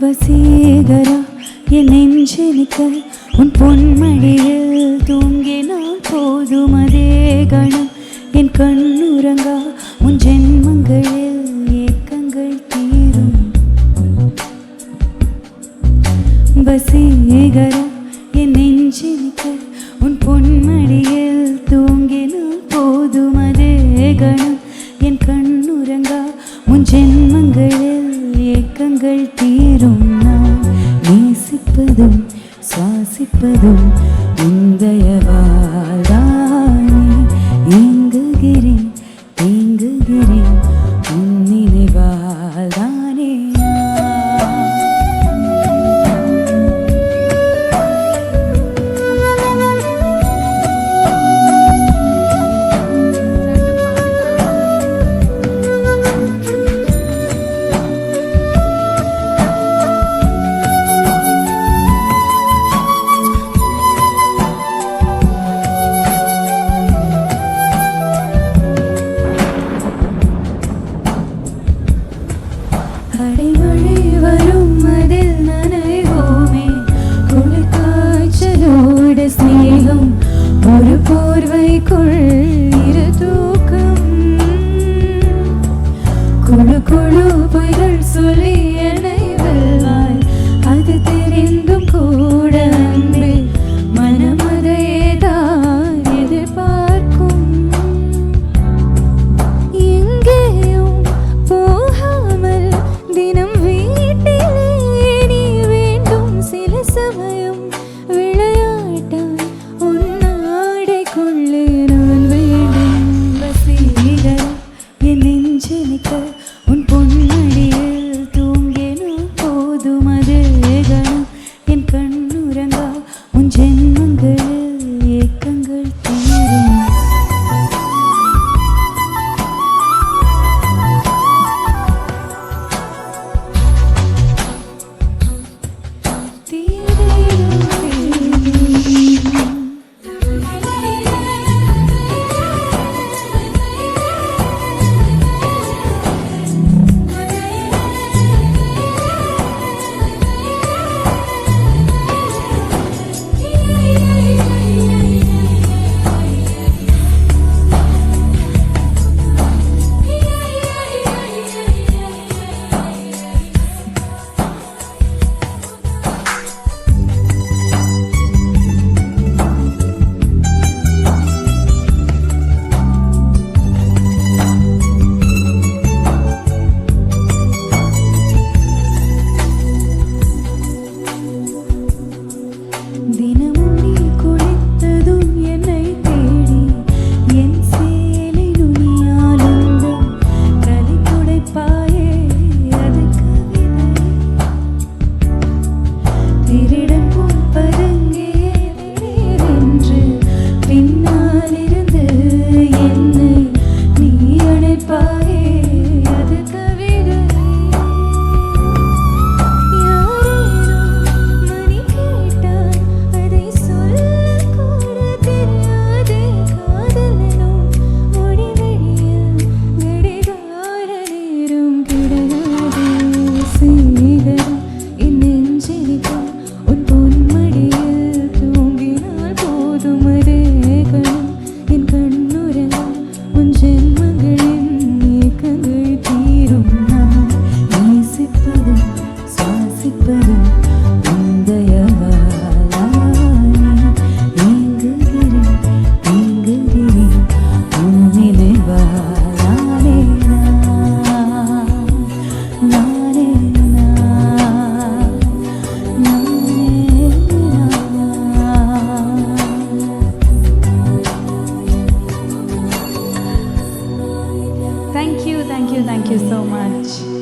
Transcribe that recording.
வசீகரா என் நெஞ்செனிக்க உன் பொன்மடியில் தூங்கினால் போதும் அதே கணம் என் கண்ணுறங்கா உன் ஜென்மங்களில் ஏக்கங்கள் தீரும். வசீகரா என் நெஞ்செனிக்க உன் பொன்மடியில் தூங்கினால் போதும் அதே கணம் என் கண்ணுறங்கா உன் ஜென்மங்களில் ஏக்கங்கள் தீரும். நான் நேசிப்பதும் சுவாசிப்பதும் உந்தயவாதானே. ஏங்குகிறேன் ஏங்குகிறேன் உன் நினைவால்தானே. அடைமழை வரும் அதில் நனைவோமே. குளிர்காய்ச்சலோட ஸ்நேகம் ஒரு போர்வைக்குள் இரு தூக்கம். குழு குழு பொய்கள் சொல்லி என்னை வெல்வாய். அது தெரிந்தும் கூட அன்பே மனம் அதையேதான் எதிர்பார்க்கும். எங்கேயும் போகாமல் தினம் வீட்டிலே நீ வேண்டும். சில சமயம் விளையாட்டாய் உன்னாடைக்குள்ளே நான் வேண்டும். வசீகரா என் நெஞ்செனிக்க உன் பொன்மடியில் தூங்கினால் போதும் அதே கணம் என் கண்ணுறங்கா உன் ஜென்மங்களில் ஏக்கங்கள் தீரும். தினமும் நீ குளித்ததும் என்னை தேடி என் சேலை நுனியால் உந்தன் தலை துடைப்பாயே. அது கவிதை திருடன் போல் பதுங்கியே திடீரென்று பின்னால் இருந்து என்னை நீ அணைப்பாயே. அது கவிதை Thank you so much.